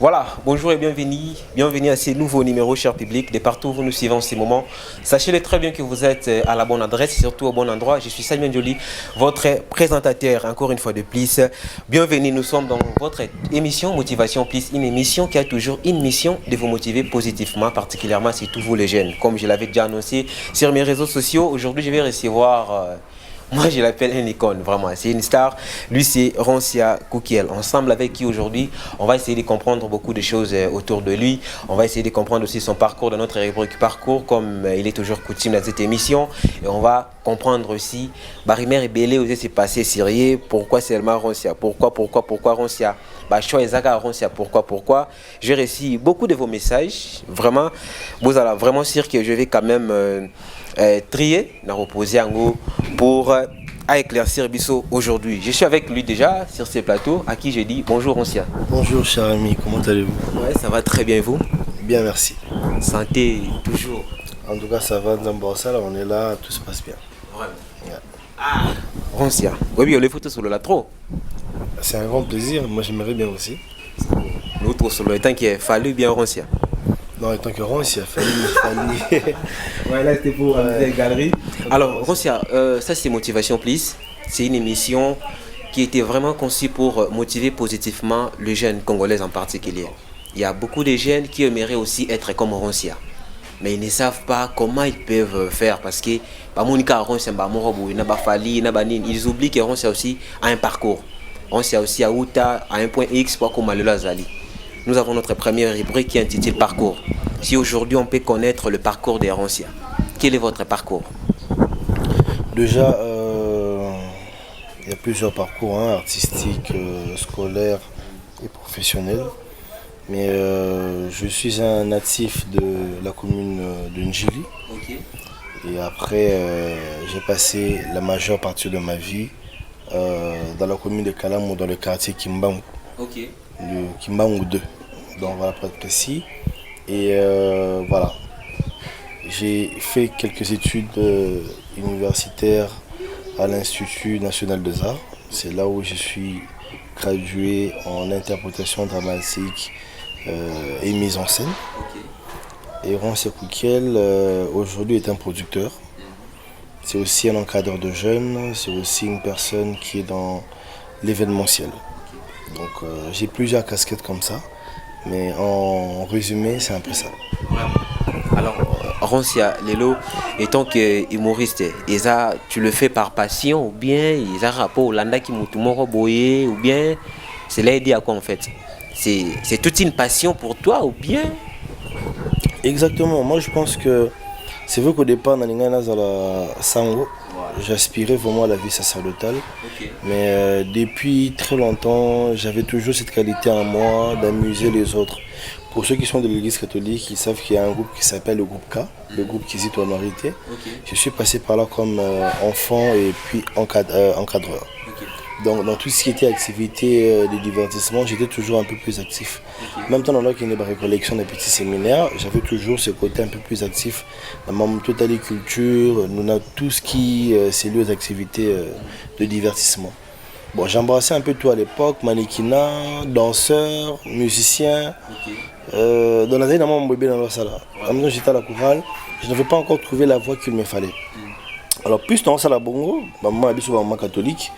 Voilà, bonjour et bienvenue à ces nouveaux numéros, chers publics, de partout où vous nous suivez en ces moments. Sachez-le très bien que vous êtes à la bonne adresse, surtout au bon endroit. Je suis Samuel Joly, votre présentateur, encore une fois de plus. Bienvenue, nous sommes dans votre émission Motivation Plus, une émission qui a toujours une mission de vous motiver positivement, particulièrement si tous vous les jeunes. Comme je l'avais déjà annoncé sur mes réseaux sociaux, aujourd'hui je vais recevoir... Moi, je l'appelle une icône, vraiment. C'est une star. Lui, c'est Roncia Koukiel. Ensemble avec qui, aujourd'hui, on va essayer de comprendre beaucoup de choses autour de lui. On va essayer de comprendre aussi son parcours dans notre rubrique parcours, comme il est toujours coutume dans cette émission. Et on va comprendre aussi, Barimère et Bélé, où s'est passé Syrie, pourquoi seulement Roncia, pourquoi Roncia, choix Ezaka Roncia, pourquoi. J'ai reçu beaucoup de vos messages. Vraiment, vous allez vraiment sûr que je vais quand même... trier, n'a reposé en gros pour éclaircir Bissot aujourd'hui. Je suis avec lui déjà sur ce plateau à qui je dis bonjour Roncia. Bonjour cher ami, comment allez-vous? Ouais, ça va très bien et vous? Bien, merci. Santé toujours. En tout cas, ça va dans là, on est là, tout se passe bien. Vraiment. Yeah. Ah, Roncia. Oui, on les photos sur le latro. C'est un grand plaisir, moi j'aimerais bien aussi. L'autre sur le temps qu'il a fallu bien Roncia. Non, en tant que Ronce, il a fallu. Ouais, là c'était pour la galerie. Alors, Roncia, ça c'est Motivation Plus. C'est une émission qui était vraiment conçue pour motiver positivement les jeunes congolais en particulier. Il y a beaucoup de jeunes qui aimeraient aussi être comme Roncia. Mais ils ne savent pas comment ils peuvent faire parce que ils oublient que Roncia aussi a un parcours. Roncia aussi a un point X pour comme le Lazali. Nous avons notre première rubrique qui est intitulée Parcours. Si aujourd'hui on peut connaître le parcours des Roncia, quel est votre parcours? Déjà, il y a plusieurs parcours, artistiques, scolaires et professionnels. Mais je suis un natif de la commune de Njili. Okay. Et après, j'ai passé la majeure partie de ma vie dans la commune de Kalamou, dans le quartier Kimbangu. Okay. Le Kimbangu 2, donc voilà pour être précis. Et voilà, j'ai fait quelques études universitaires à l'Institut national des arts. C'est là où je suis gradué en interprétation dramatique et mise en scène. Okay. Et Roncia Koukiel aujourd'hui est un producteur. C'est aussi un encadreur de jeunes, c'est aussi une personne qui est dans l'événementiel. Donc j'ai plusieurs casquettes comme ça, mais en résumé, c'est un peu ça. Alors, Roncia, Lelo, étant que humoriste, tu le fais par passion ou bien ils ont rapport au landa qui m'a boyé ou bien c'est l'aide à quoi en fait? C'est toute une passion pour toi ou bien? Exactement, moi je pense que c'est vrai qu'au départ, dans la Sango, j'aspirais vraiment à la vie sacerdotale. Okay. Mais depuis très longtemps, j'avais toujours cette qualité en moi d'amuser les autres. Pour ceux qui sont de l'église catholique, ils savent qu'il y a un groupe qui s'appelle le groupe K, le groupe qui cite Honorité. Okay. Je suis passé par là comme enfant et puis encadreur. Okay. Donc dans tout ce qui était activité de divertissement, j'étais toujours un peu plus actif. Okay. Même temps dans la récollection des petits séminaires, j'avais toujours ce côté un peu plus actif. Dans ma totaliculture, nous avons tout ce qui c'est lié aux activités de divertissement. Bon, j'embrassais un peu tout à l'époque, mannequinat, danseur, musicien. Okay. Dans la dans mon bébé dans la salle. En même temps j'étais à la chorale, je n'avais pas encore trouvé la voie qu'il me fallait. Alors plus dans la salle à Bongo, maman habite sur maman catholique.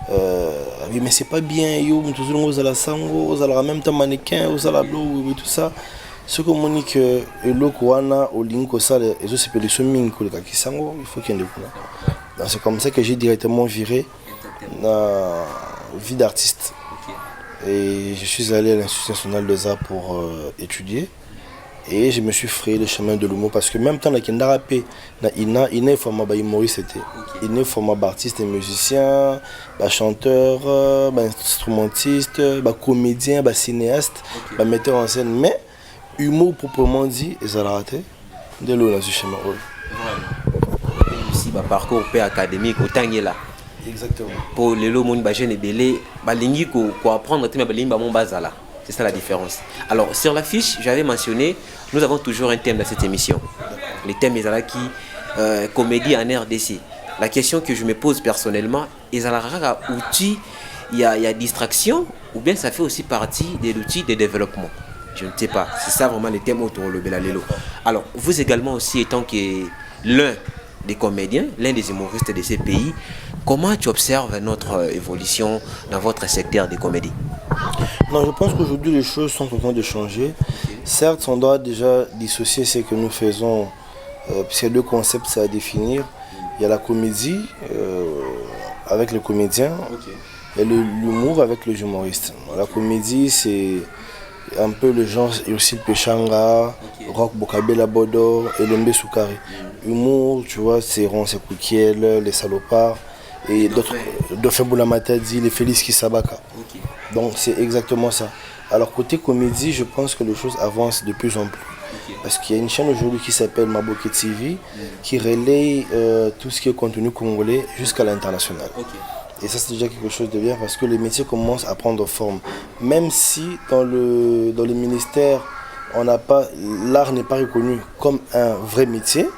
Mais c'est pas bien, yo, toujours aux ala sango, aux ala même temps mannequin, aux ala bleu, tout ça. Ce que mon dit que le koana au linko ça, et je sais pas les swimming que le kaki sango, il faut qu'il y ait des. C'est comme ça que j'ai directement viré dans la vie d'artiste. Et je suis allé à l'Institut national des arts pour étudier. Et je me suis frayé le chemin de l'humour parce que même temps, il y a une forme humoriste, il y a une forme d'artiste et musicien, chanteur, instrumentiste, comédien, cinéaste, metteur en scène. Mais humour proprement dit, ils ont raté de l'eau dans ce chemin. Aussi, parcours académique, autant il est là. Exactement. Pour les lots, mon jeune et belé, balingi ko apprendre te balingi ba mon bazala. C'est ça la différence. Alors sur l'affiche, j'avais mentionné, nous avons toujours un thème dans cette émission. Le thème est là qui comédie en RDC. La question que je me pose personnellement, est outil, il y a distraction ou bien ça fait aussi partie de l'outil de développement. Je ne sais pas. C'est ça vraiment le thème autour de Belalelo. Alors, vous également aussi étant que l'un des comédiens, l'un des humoristes de ces pays, comment tu observes notre évolution dans votre secteur des comédies? Non, je pense qu'aujourd'hui les choses sont en train de changer. Certes, on doit déjà dissocier ce que nous faisons, puisqu'il y a deux concepts à définir. Il y a la comédie avec le comédien et l'humour avec les humoristes. La comédie, c'est un peu le genre Yossile Pechanga, Rock Bokabela Bodo et Lembe Soukari. Humour, tu vois, c'est Ron Sekoukiel, les Salopards et d'autres, Dauphin Boulamatadi, les Félix Kisabaka. Donc c'est exactement ça. Alors côté comédie, je pense que les choses avancent de plus en plus. Parce qu'il y a une chaîne aujourd'hui qui s'appelle Maboké TV qui relaye tout ce qui est contenu congolais jusqu'à l'international. Et ça c'est déjà quelque chose de bien parce que les métiers commencent à prendre forme. Même si dans le ministère, l'art n'est pas reconnu comme un vrai métier.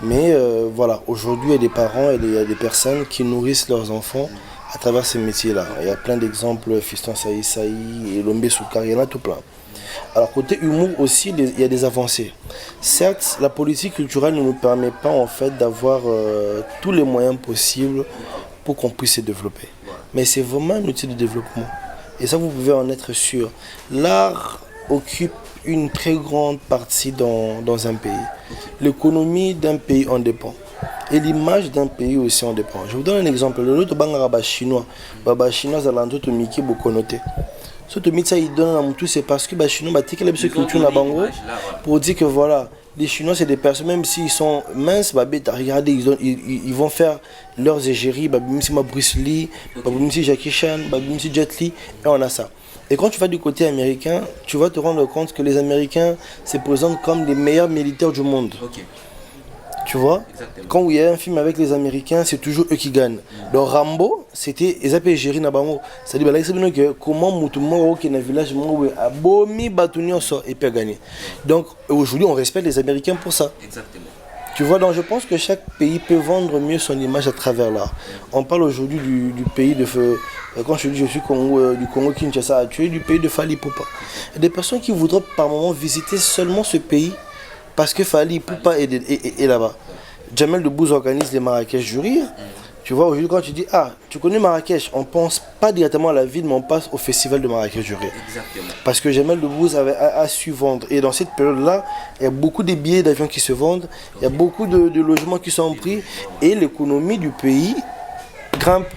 Mais voilà, aujourd'hui il y a des parents et il y a des personnes qui nourrissent leurs enfants à travers ces métiers-là. Il y a plein d'exemples, Fiston Saï et Lombe Soukari, il y en a tout plein. Alors côté humour aussi, il y a des avancées. Certes, la politique culturelle ne nous permet pas en fait d'avoir tous les moyens possibles pour qu'on puisse se développer. Mais c'est vraiment un outil de développement. Et ça, vous pouvez en être sûr. L'art occupe une très grande partie dans un pays. L'économie d'un pays en dépend. Et l'image d'un pays aussi en dépend. Je vous donne un exemple. Le lot de chinois. Les chinois, ils ont Miki Bokonote. Ce que ils donnent à tout, c'est parce que les Chinois pour dire que voilà, les Chinois c'est des personnes, même s'ils sont minces, regardez, ils vont faire leurs égéries, même si Bruce Lee, même si Jackie Chan, même si Jet Li, et on a ça. Et quand tu vas du côté américain, tu vas te rendre compte que les Américains se présentent comme les meilleurs militaires du monde. Tu vois, quand il y a un film avec les Américains, c'est toujours eux qui gagnent. Donc Rambo, c'était ils appellent Géry Nabango. C'est-à-dire que comment Moutoumoro qui est dans le village a bomi Batunion et peut gagner. Donc aujourd'hui, on respecte les Américains pour ça. Tu vois, donc je pense que chaque pays peut vendre mieux son image à travers l'art. On parle aujourd'hui du pays de feu. Quand je dis je suis du Congo Kinshasa, tu es du pays de Fali Poupa. Il y a des personnes qui voudraient par moment visiter seulement ce pays parce que Fali Poupa est là-bas. Jamel Debbouze organise les Marrakech du Rire. Tu vois, aujourd'hui, quand tu dis, tu connais Marrakech, on ne pense pas directement à la ville, mais on passe au festival de Marrakech du Rire. Parce que Jamel Debbouze a su vendre. Et dans cette période-là, il y a beaucoup de billets d'avion qui se vendent, il y a beaucoup de logements qui sont pris, et l'économie du pays grimpe.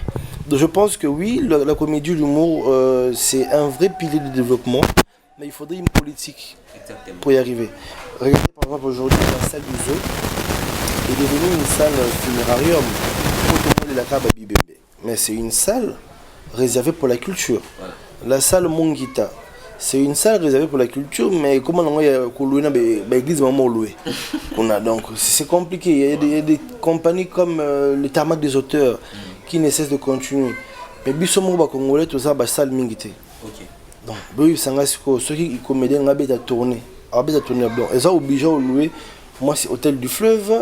Donc je pense que oui, la comédie, l'humour, c'est un vrai pilier de développement, mais il faudrait une politique pour y arriver. Regardez par exemple aujourd'hui la salle du zoo est devenue une salle funérarium pour tout le monde la Kaba Bibembe. Mais c'est une salle réservée pour la culture. La salle Mongita, c'est une salle réservée pour la culture, mais comment on a l'église maman loué. Donc c'est compliqué. Il y a des compagnies comme le tarmac des auteurs qui ne cessent de continuer. Mais bisomo ba congolais tout ça ba salle mingité. Donc boy sangasiko ceux qui comédiens ngabeta tourner. Et ça obligé à louer. Moi c'est hôtel du fleuve,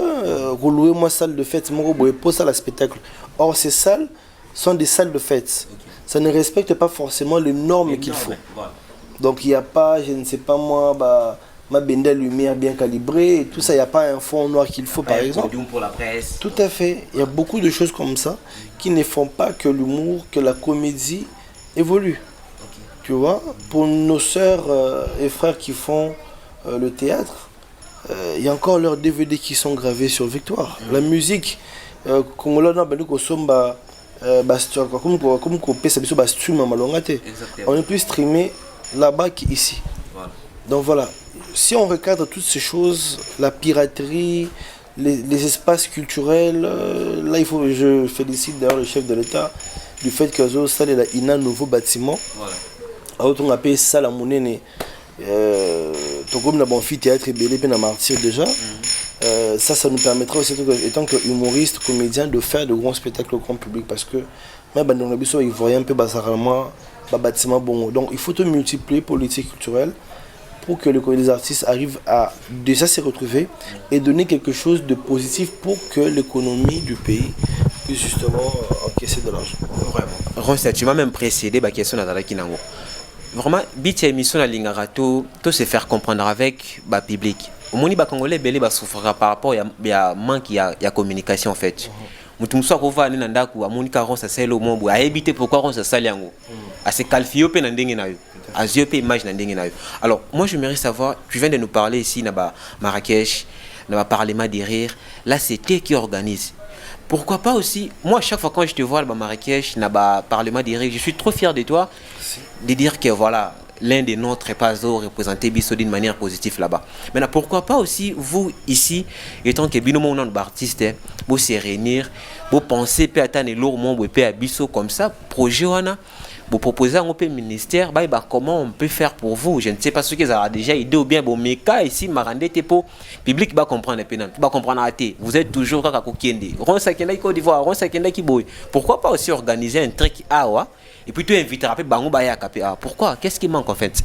louer moi salle de fête, moi pour ça la spectacle. Or ces salles sont des salles de fête. Ça ne respecte pas forcément les normes qu'il faut. Donc il n'y a pas, je ne sais pas moi, ma bende lumière bien calibrée, et tout ça, il n'y a pas un fond noir qu'il faut par exemple. Pour la presse. Tout à fait. Il y a beaucoup de choses comme ça qui ne font pas que l'humour, que la comédie évolue. Tu vois, pour nos sœurs et frères qui font le théâtre, il y a encore leurs DVD qui sont gravés sur Victoire. La musique, on est plus streamé là-bas qu'ici. Donc voilà, si on recadre toutes ces choses, la piraterie, les espaces culturels, là je félicite d'ailleurs le chef de l'État du fait que ça il a un nouveau bâtiment. On appelle ça la monnaie. Comme un amphithéâtre et belé à Martyr déjà. Ça nous permettra aussi, étant que humoriste, comédien, de faire de grands spectacles au grand public parce que même dans le il voyait un peu basalement bâtiment bon. Donc il faut te multiplier politique culturelle pour que les artistes arrivent à déjà se retrouver et donner quelque chose de positif pour que l'économie du pays puisse justement encaisser de l'argent. Vraiment. Ronsta, tu m'as même précédé la question d'Azala Kinango. vraiment bit ya émission na lingara to se faire comprendre avec ba public. Au moni ba congolais belé ba souffrira par rapport ya manque ya communication en fait. Mutu muso akova ni nanda ku amoni ka ron sa selo mombo a éviter pourquoi ron sa sali yango. A se qualifier pe na ndenge na yo. A yeux pe image na ndenge na yo. Alors moi j'aimerais savoir, tu viens de nous parler ici na ba Marrakech, na ba Parlement des rires. Là c'était qui organise. Pourquoi pas aussi, moi à chaque fois quand je te vois à Marrakech, na Parlement des rires, je suis trop fier de toi de dire que voilà, l'un des nôtres est pas représenté Bisso d'une manière positive là-bas. Maintenant, pourquoi pas aussi, vous ici, étant que Bino mon artiste, vous se réunir, vous pensez peut attendre lourd mon à Bisso comme ça, projet wana, vous proposez à un ministère, comment on peut faire pour vous. Je ne sais pas ce qu'ils ont déjà idée ou bien bon mais cas ici marandé pour public va comprendre va comprendre vous êtes toujours à Kokende. Ron Sakenda Côte d'Ivoire, Ron Sakenda qui boy. Pourquoi pas aussi organiser un truc et puis tu inviter à Bango Baya KPA. Pourquoi? Qu'est-ce qui manque en fait?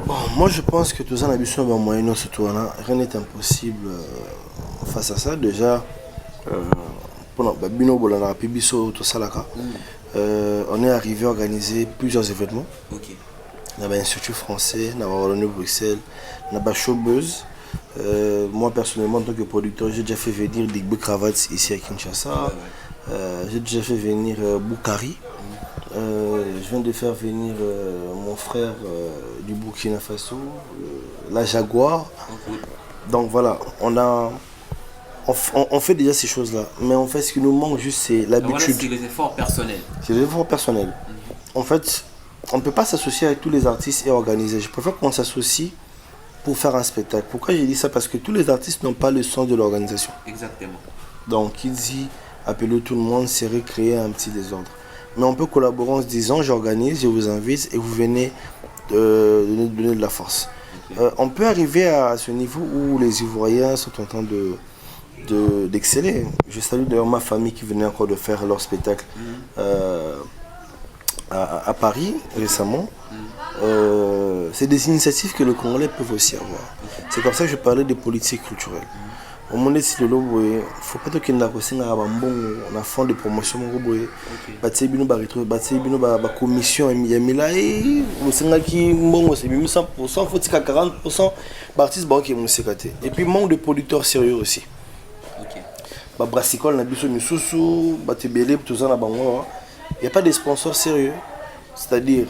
Bon, moi je pense que tout ça n'a besoin d'un moyen surtout rien n'est impossible face à ça déjà pendant Bino Bolana Pibiso tout ça là. On est arrivé à organiser plusieurs événements. Okay. On a un institut français, on a Wallonie Bruxelles, on a Showbuzz. Moi personnellement en tant que producteur, j'ai déjà fait venir des Big Cravats ici à Kinshasa. J'ai déjà fait venir Boukari. Je viens de faire venir mon frère du Burkina Faso, la Jaguar. Okay. Donc voilà, on fait déjà ces choses-là, mais en fait ce qui nous manque juste c'est l'habitude. Voilà, c'est les efforts personnels. C'est les efforts personnels. En fait, on ne peut pas s'associer avec tous les artistes et organiser. Je préfère qu'on s'associe pour faire un spectacle. Pourquoi j'ai dit ça? Parce que tous les artistes n'ont pas le sens de l'organisation. Exactement. Donc il dit appeler tout le monde, c'est recréer un petit désordre. Mais on peut collaborer en se disant j'organise, je vous invite et vous venez donner de la force. Okay. On peut arriver à ce niveau où les Ivoiriens sont en train d'exceller. Je salue d'ailleurs ma famille qui venait encore de faire leur spectacle à Paris récemment. C'est des initiatives que les Congolais peuvent aussi avoir. C'est comme ça que je parlais des politiques culturelles. Au moment où il ne faut pas que nous ayons un fonds de promotion. La commission est mise là. Il faut que 40% d'artistes qui sont sécatés. Et puis manque de producteurs sérieux aussi. Brassicole, il n'y a pas de sponsors sérieux. C'est-à-dire,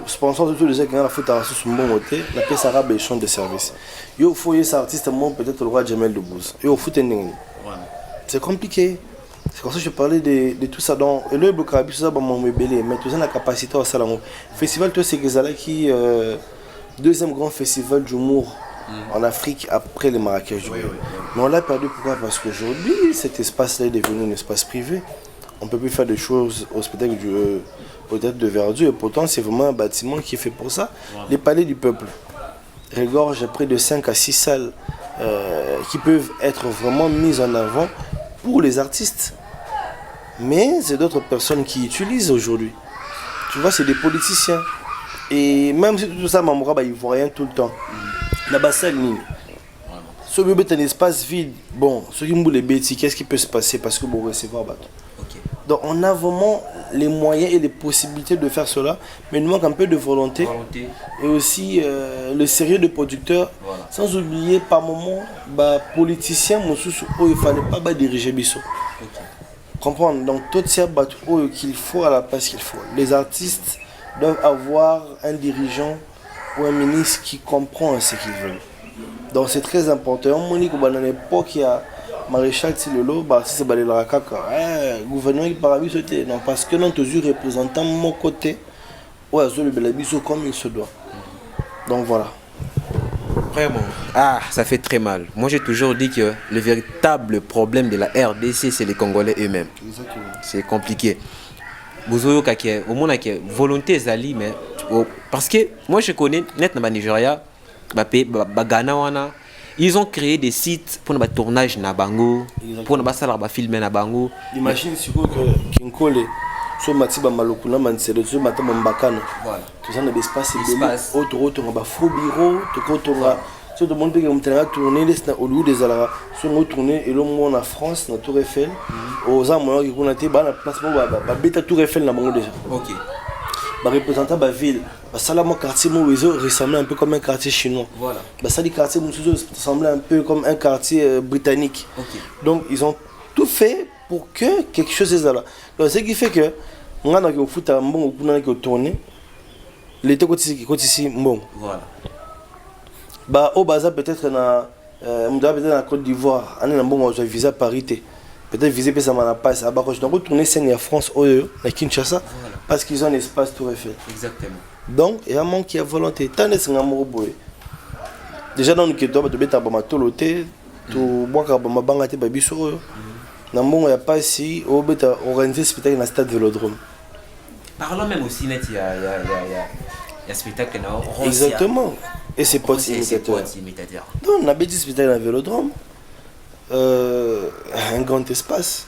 sponsor de tous les gens qui ont la faute à ce bon côté, la pièce arabe est champ de service. Il faut que ces artistes peut-être le roi Jamel Debbouze. C'est compliqué. C'est comme ça que je parlais de tout ça. Et le Bokabi, tout ça, mais tout ça, la capacité à ça. Le festival, c'est qui deuxième grand festival d'humour en Afrique après le Marrakech. Mais on l'a perdu pourquoi? Parce qu'aujourd'hui, cet espace-là est devenu un espace privé. On ne peut plus faire des choses au spectacle peut-être de verdure. Et pourtant, c'est vraiment un bâtiment qui est fait pour ça. Les palais du peuple regorgent près de 5 à 6 salles qui peuvent être vraiment mises en avant pour les artistes. Mais c'est d'autres personnes qui utilisent aujourd'hui. Tu vois, c'est des politiciens. Et même si tout ça, ils voient rien tout le temps. Là-bas, c'est ce bébé est un espace vide. Bon, ceux qui me les bêtises, qu'est-ce qui peut se passer? Parce que vous recevez un bateau. Donc on a vraiment les moyens et les possibilités de faire cela, mais il nous manque un peu de volonté. Et aussi le sérieux des producteurs, sans oublier par moment, politiciens, il ne fallait pas diriger Bisso. Comprendre, donc tout ça qu'il faut à la place qu'il faut. Les artistes doivent avoir un dirigeant ou un ministre qui comprend ce qu'ils veulent. Donc c'est très important. On dit qu'à l'époque, il y a Maréchal Tilolo, c'est le gouvernement qui parle non parce que nous sommes toujours représentant mon côté, ouais, comme il se doit. Donc voilà. Vraiment. Ça fait très mal. Moi j'ai toujours dit que le véritable problème de la RDC, c'est les Congolais eux-mêmes. Exactement. C'est compliqué. Au moins, volonté Zali, mais parce que moi je connais net dans le Nigeria, Ghana, ils ont créé des sites pour le tournage na bango, pour le filmer na bango. Imagine si que Kinkole, sur Matiba Malokuna, Mansero, sur Matama Mbakano. Tout ça, on a des espaces, autre, on a faux bureau, tout le monde peut tourner au lieu des alara, sur nous tourner et l'homme en France, dans Tour Eiffel, aux amours qui ont été la place pour la Tour Eiffel na bango déjà. Ok. Représentant la ville, Ça, là, mon quartier, mon réseau ressemblait un peu comme un quartier chinois. Voilà. Ça, les quartiers, mon réseau ressemblait un peu comme un quartier britannique. Okay. Donc, ils ont tout fait pour que quelque chose soit là. Donc, ce qui fait que, on a au foot à bon, on a tourné. L'été, quand ici, bon. Voilà. Bah, au bazar, peut-être, peut-être en Côte d'Ivoire, on a un bon visa parité. Peut-être viser ça m'a pas ça. Bah, je dois retourner en France, à Kinshasa, voilà. Parce qu'ils ont un espace tout refait. Exactement. Donc, il y a un manque qui a volonté. Tant que c'est un amour boy. Déjà, dans le cas de bêta, ma toloté, tu bois car ma bangate baby sur eux. Dans mon il y a pas ici, au bêta organisé spectacle dans le stade Vélodrome. Parlons même aussi net, il y a spectacle là. Exactement. Et c'est pas imitateur. Donc, on a bêti spectacle dans le Vélodrome. Un grand espace.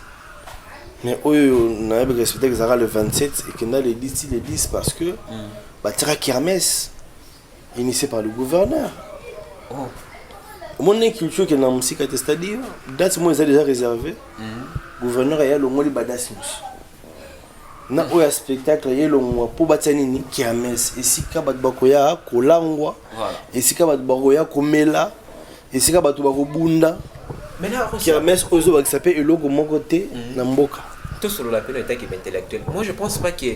Mais on a un spectacle le 27 et qu'on a les 10 parce que Tira Kermesse, initié par le gouverneur. Oh. Mon culture qui est dans la musique, c'est-à-dire, date moi ils ont déjà réservé. Le gouverneur a le mot de Badasmus. Na un spectacle, il y a le mot pour Batanini Kermesse. Et si Kabat Bakoya, Kolangwa, et si Kabat Bakoya, Komela, et si Kabat Bakobunda. Kermesse, Ozo, qui s'appelle le logo mon côté, Namboka. Tout sur la peine est intellectuel. Moi je pense pas que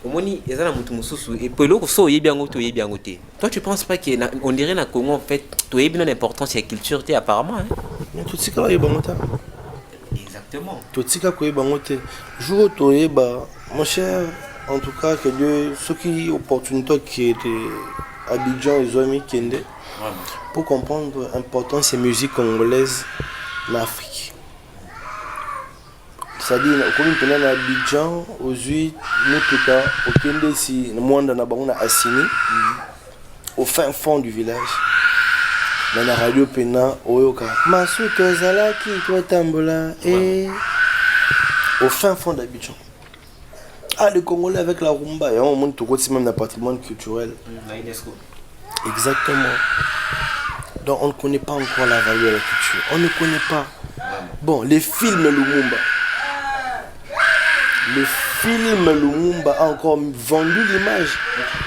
au moni ils ont mutu mususu et puis l'autre so yebi ango to yebi angote. Toi tu penses pas que on dirait na Congo en fait to yebi l'importance de la culture apparemment hein. Mais tout ce qu'il y a bangota. Exactement. Tout ce qu'il y a bangote. Jour to yeba mon cher en tout cas que Dieu ceux qui opportunité qui étaient Abidjan et Zomi Kende pour comprendre l'importance de la musique congolaise en Afrique. C'est-à-dire, comme on est à Abidjan, aux Huit, nous tout cas, au Kende, si le monde a assigné, au fin fond du village, dans la radio Pena, au Yoka, Masuto Zalaki, toi Tambola, et au fin fond d'Abidjan. Ah, le Congolais avec la rumba, et on monte tout côté même dans le patrimoine culturel. La UNESCO. Exactement. Donc on ne connaît pas encore la valeur de la culture. On ne connaît pas. Bon, les films Lumumba. Le film Lumumba a encore vendu l'image.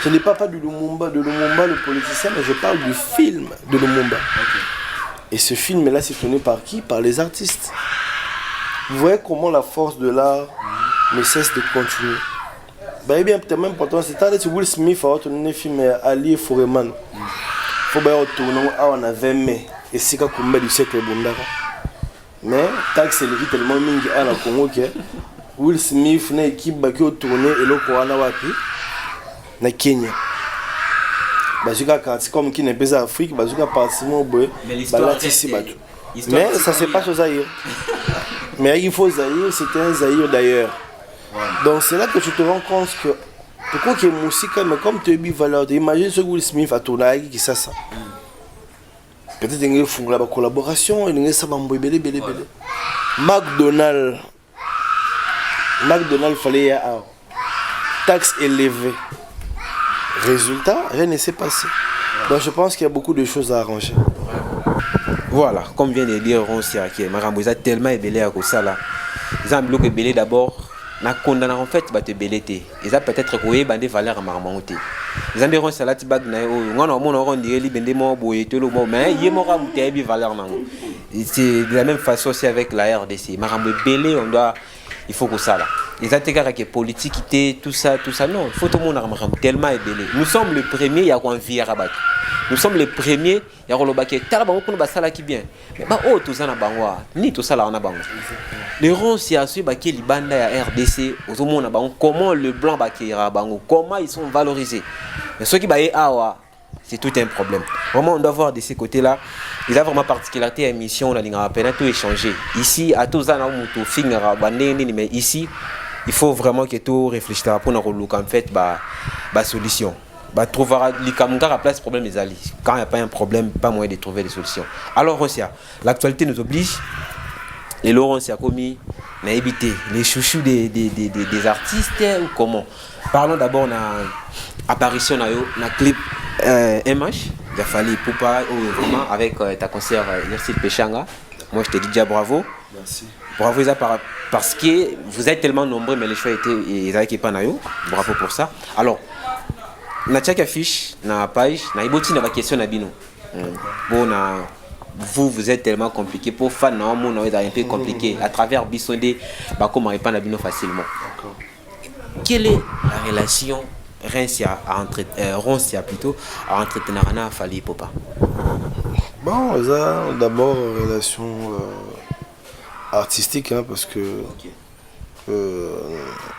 Je ne parle pas de Lumumba le politicien, mais je parle du film de Lumumba. Et ce film-là, c'est tourné par qui? Par les artistes. Vous voyez comment la force de l'art ne cesse de continuer. Bah, eh bien, peut-être même important, c'est Will Smith a tourné un film Ali et Foreman. Il faut bien retourner on avait mai. Et c'est quand on met du siècle Bundara. Mais, taxe c'est le tellement mingi à la Congo que Will Smith na équipe qui a tourné et le Corona wapi na Kenya. Bazuka quand comme qui n'est pas Afrique, bazuka participement boy. Mais ça c'est pas chose Zaïre. Mais il faut Zaïre, c'était un Zaïre d'ailleurs. Donc c'est là que tu te rends compte que pourquoi que musique mais comme tu es bivaleur, imagine ce Will Smith a tourné avec qui ça. Peut-être qu'il faut la collaboration, il y a ça bamboy belé. McDonald's fallait y avoir taxes élevées. Résultat, rien ne s'est passé. Donc je pense qu'il y a beaucoup de choses à arranger. Voilà, comme vient de dire Ronsia, qui est tellement ébélé à ça là. Ils ont bloqué ébélé d'abord. Na condamné en fait, te belete. Ils ont peut-être coué bandé valeur à marmonté. Ils ont des ronds salati bag na on a on dirait li bende mo boye to lo mo mais yemora mutebi valeur nango. C'est de la même façon aussi avec la RDC. Marambo belé on doit il faut que ça là. Les intégrer que politique tout ça non, il faut tout le monde tellement ébélé. Nous sommes les premiers il y a quoi envie rabat. Nous sommes les premiers il y a le baquet tala bango ba sala qui bien. Mais ba oh tout ça na bangwa, ni tout ça là on a bango. Les ronds si a su baquet libanda ya RDC, au monde na bango comment le blanc baquet ira bango, comment ils sont valorisés. Mais ceux qui baillent awa c'est tout un problème. Vraiment, on doit voir de ces côtés-là. Il a vraiment particularité à l'émission, on a tout échangé. Ici, à tous mais ici, il faut vraiment que tout réfléchisse pour nous en fait, solution. Trouver à place problème des alliés. Quand il n'y a pas un problème, pas moyen de trouver des solutions. Alors, l'actualité nous oblige. Les Laurent s'est commis, n'a évité les chouchous des artistes ou comment. Parlons d'abord de l'apparition de la clip MH, il a fallu Poupa vraiment avec ta concert Yersil Pechanga. Moi je te dis déjà bravo. Merci. Bravo parce que vous êtes tellement nombreux mais les choix étaient pas naïfs. Bravo pour ça. Alors na chaque affiche na page na iboti na ba question na bino. Bon vous êtes tellement compliqué pour fan na mon est un peu compliqué à travers Bisondé ba comment répondre à bino facilement. D'accord. Quelle est la relation Roncia plutôt à entretenir na Fally Ipupa? Bon, d'abord relation artistique hein, parce que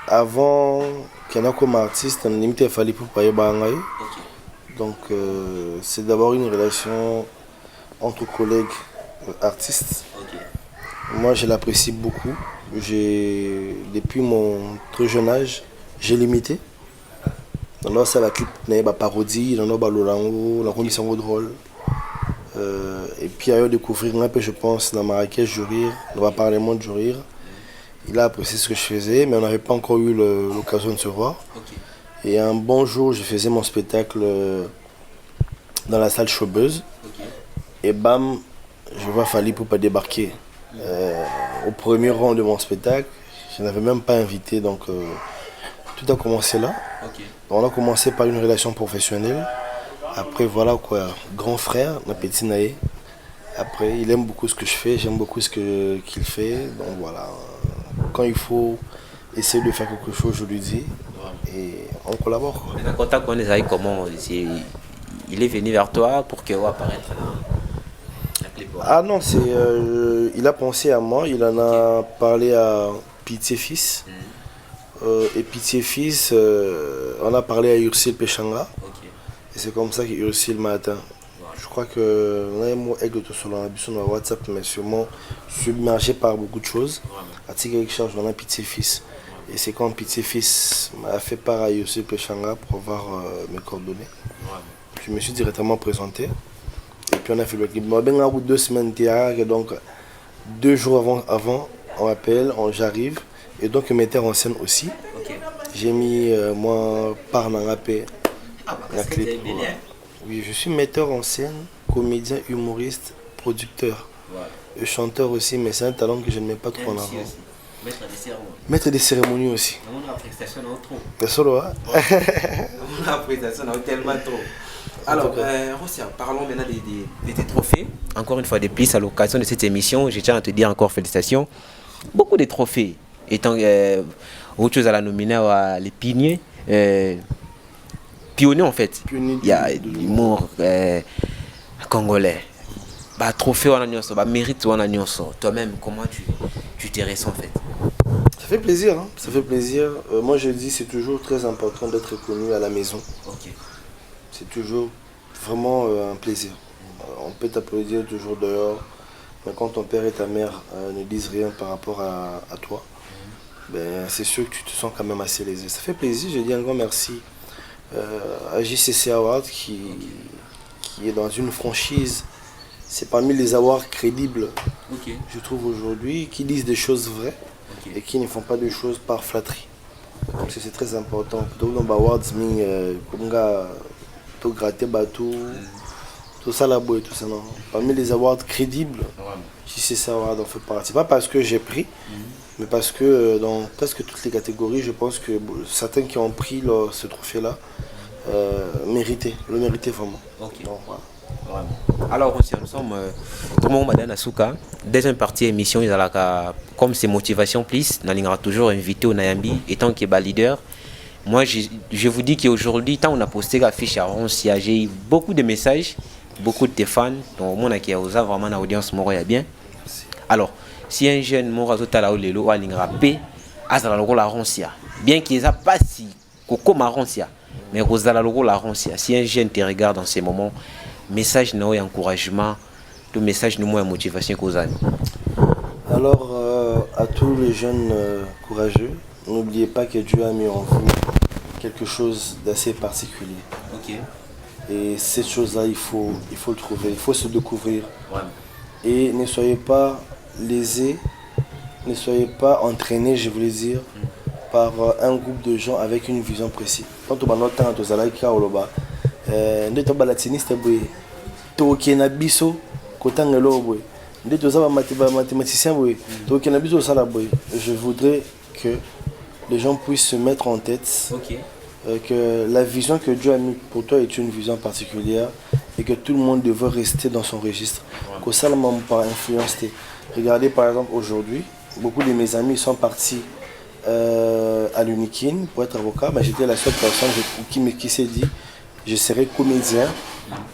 avant qu'il y en a comme artiste, on a limité à Fally Ipupa. Donc c'est d'abord une relation entre collègues artistes. Moi je l'apprécie beaucoup. Depuis mon très jeune âge, j'ai limité. Dans la clip, il y a des parodies, il y a des lolango, la commission drôle. Et puis à découvrir un peu, je pense, dans Marrakech, Jourir, dans le Parlement de Jourir. Il a apprécié ce que je faisais, mais on n'avait pas encore eu l'occasion de se voir. Et un bon jour, je faisais mon spectacle dans la salle Chaubeuse. Et bam, je vois Fally Ipupa débarquer au premier rang de mon spectacle. Je n'avais même pas invité, donc tout a commencé là. On a commencé par une relation professionnelle. Après, voilà quoi, grand frère, ma petite Naé. Après, il aime beaucoup ce que je fais, j'aime beaucoup ce qu'il fait. Donc voilà, quand il faut essayer de faire quelque chose, je lui dis. Et on collabore. Dans le contact qu'on est comment il est venu vers toi pour que vous apparaître la clip. Ah non, il a pensé à moi, il en a parlé à Pitié Fils. Et Pitié Fils, on a parlé à Ursil Pechanga. Et c'est comme ça qu'Ursil m'a atteint. Je crois que on a un mot aigle sur WhatsApp, mais sûrement submergé par beaucoup de choses. À titre de charge, on a Pitié Fils. Et c'est quand Pitié Fils m'a fait part à Ursil Pechanga pour avoir mes coordonnées. Je me suis directement présenté. Et puis on a fait le clip. Bien, 2 semaines, donc 2 jours avant on m'appelle, j'arrive. Et donc je mettais en scène aussi. J'ai mis moi par Nangapé la clip. Oui, je suis metteur en scène, comédien, humoriste, producteur. Et chanteur aussi, mais c'est un talent que je ne mets pas trop en avant. Maître des cérémonies. Maître des cérémonies aussi. On a prestation trop. C'est solo, hein? On a prestation tellement trop. Alors, Rosia, parlons maintenant des trophées. Encore une fois de plus, à l'occasion de cette émission, je tiens à te dire encore félicitations. Beaucoup de trophées. Étant autre chose à la nominer les pionniers. Pionnier en fait. Il y a l'humour congolais. Bah, trophée on a nion ça, bah mérite on a nion ça. Toi-même, comment tu te ressens en fait? Ça fait plaisir, hein. Ça fait plaisir. Moi je dis c'est toujours très important d'être connu à la maison. C'est toujours vraiment un plaisir. On peut t'applaudir toujours dehors, mais quand ton père et ta mère ne disent rien par rapport à toi, ben, c'est sûr que tu te sens quand même assez lésé. Ça fait plaisir, je dis un grand merci à JCC Award qui est dans une franchise. C'est parmi les awards crédibles, je trouve aujourd'hui, qui disent des choses vraies et qui ne font pas de choses par flatterie. Donc c'est très important. Donc dans awards, tout gratter bateau, tout ça là bas et tout ça non. Parmi les awards crédibles, JCC Award en fait partie. Pas parce que j'ai pris, mais parce que dans presque toutes les catégories, je pense que certains qui ont pris ce trophée-là le méritaient vraiment. Donc, voilà. Alors, nous sommes comme Madame Asuka, deuxième partie émission, comme c'est motivation plus, nous allons toujours invité au Nayambi, étant qu'il est leader. Moi, je vous dis qu'aujourd'hui, tant on a posté l'affiche à Roncia, j'ai eu beaucoup de messages, beaucoup de fans, donc on a qui a vraiment une audience bien. Alors, si un jeune Morazo Talaolelo a l'ingapé, à la Roncia, bien qu'il n'a pas si Coco Maroncia, mais Rosala la Roncia, si un jeune te regarde dans ces moments, message nous et encouragement, tout message nous et motivation qu'aux amis. Alors à tous les jeunes courageux, n'oubliez pas que Dieu a mis en vous quelque chose d'assez particulier. Et cette chose-là, il faut le trouver, il faut se découvrir. Et ne soyez pas lésés, ne soyez pas entraînés, je voulais dire, par un groupe de gens avec une vision précise. Quand on a notre temps, on a nde to balatiniste boye to kena biso kotangelo boye nde to za mathématicien boye to kena biso sala boye. Je voudrais que les gens puissent se mettre en tête que la vision que Dieu a mise pour toi est une vision particulière et que tout le monde devrait rester dans son registre. Que ça ne m'a pas influencé. Regardez par exemple aujourd'hui, beaucoup de mes amis sont partis à l'Unikin pour être avocat, mais j'étais la seule personne qui s'est dit je serai comédien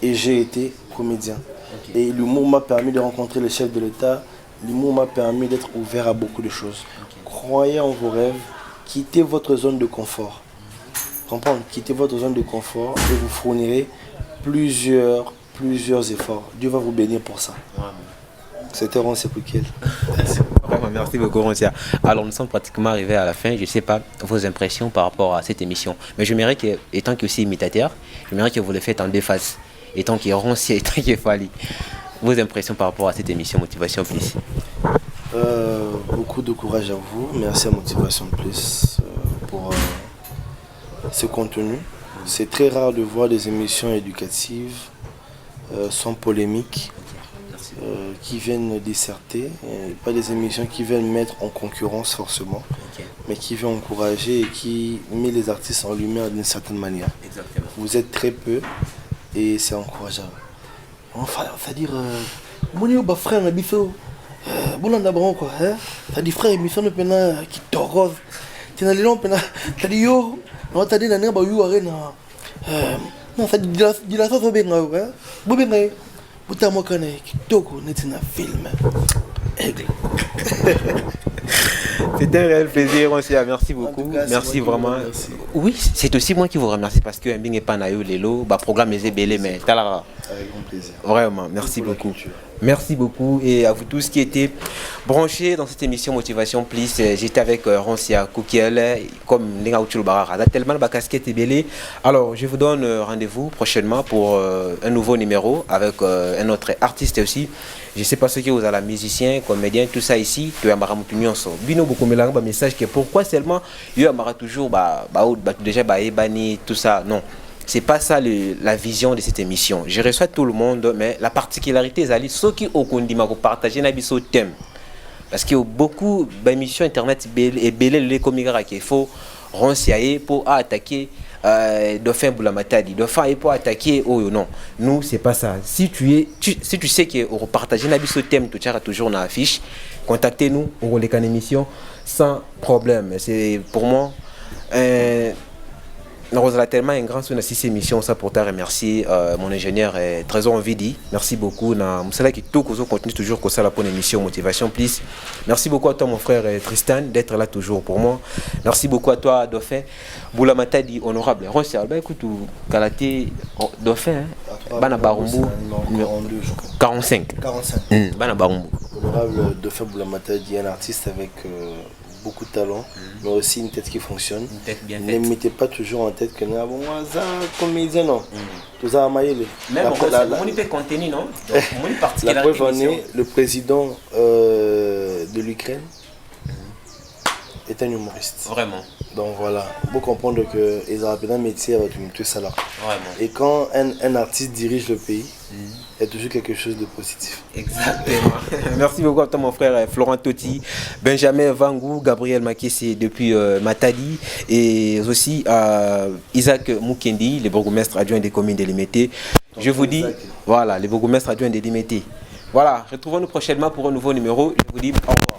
et j'ai été comédien. Et l'humour m'a permis de rencontrer le chef de l'État, l'humour m'a permis d'être ouvert à beaucoup de choses. Croyez en vos rêves, quittez votre zone de confort. Comprendre, quittez votre zone de confort et vous fournirez plusieurs efforts. Dieu va vous bénir pour ça. C'était Roncia Poukiel. Merci beaucoup, Roncia. Alors, nous sommes pratiquement arrivés à la fin. Je ne sais pas vos impressions par rapport à cette émission. Mais j'aimerais que, étant que aussi imitateur, j'aimerais que vous le faites en deux phases. Étant que Roncia, étant que Fali. Vos impressions par rapport à cette émission Motivation Plus. Beaucoup de courage à vous. Merci à Motivation Plus pour ce contenu. C'est très rare de voir des émissions éducatives sans polémique, qui viennent disserter, pas des émissions qui viennent mettre en concurrence forcément, mais qui viennent encourager et qui met les artistes en lumière d'une certaine manière. Exactement. Vous êtes très peu et c'est encourageable. Enfin, c'est-à-dire, mon frère Nabiso, quoi, c'est-à-dire frère émission de pena qui t'orose, tu n'as pas t'as dit yo. Non, t'as dit la nègre, non, ça dit la sauce bien, hein. Putain, moi, quand qui toko, n'est un film. Aigle. C'était un réel plaisir, Roncia. Merci beaucoup. Cas, merci vraiment. Oui, c'est aussi moi qui vous remercie parce que Mbing et Panayo, Lelo, programme les ébélés, mais Talara. Avec grand plaisir. Vraiment, merci beaucoup. Merci beaucoup et à vous tous qui étaient branchés dans cette émission Motivation Plus. J'étais avec Roncia Poukiel comme Nenga Barara. Tellement ma casquette est belle. Alors, je vous donne rendez-vous prochainement pour un nouveau numéro avec un autre artiste aussi. Je ne sais pas ce que vous avez, musicien, comédien, tout ça ici. Tu as Bino beaucoup de message que pourquoi seulement il y a toujours déjà tout ça. Non. C'est pas ça la vision de cette émission. Je reçois tout le monde, mais la particularité, c'est ceux qui ont partagé ce thème. Parce qu'il y a beaucoup d'émissions internet et les comiques qu'il faut renseigner pour attaquer Dauphin Boulamatadi. Dauphin pour attaquer non. Nous, c'est pas ça. Si tu sais qu'on partage ce thème, tu as toujours dans l'affiche, contactez-nous pour les émissions sans problème. C'est pour moi. Nous avons tellement un grand soin de cette émission, ça pour te remercier, mon ingénieur Trésor Envidi. Merci beaucoup. C'est qui tout continue toujours comme ça pour l'émission Motivation Plus. Merci beaucoup à toi, mon frère Tristan, d'être là toujours pour moi. Merci beaucoup à toi, Dauphin. Boulamatadi, honorable. Roncia, écoute, Kalaté, Dauphin, Bana Barumbu, 45. Bana Barumbu. Honorable Dauphin Boulamatadi, un artiste avec beaucoup de talent, mais aussi une tête qui fonctionne. Une tête bien faite. Ne mettez pas toujours en tête que nous avons un comédien, non. Tout ça à mailler. Même on peut contenu, non. La preuve en est, le président de l'Ukraine est un humoriste. Vraiment. Donc voilà, il faut comprendre que les Européens métier avec tout ça là. Vraiment. Et quand un artiste dirige le pays, il y a toujours quelque chose de positif. Exactement. Merci beaucoup à toi, mon frère Florent Totti, Benjamin Vangou, Gabriel Makessi depuis Matadi et aussi Isaac Moukendi, le bourgmestre adjoint des communes délimitées. Je vous dis, voilà, le bourgmestre adjoint des délimitées. Voilà, retrouvons-nous prochainement pour un nouveau numéro. Je vous dis au revoir.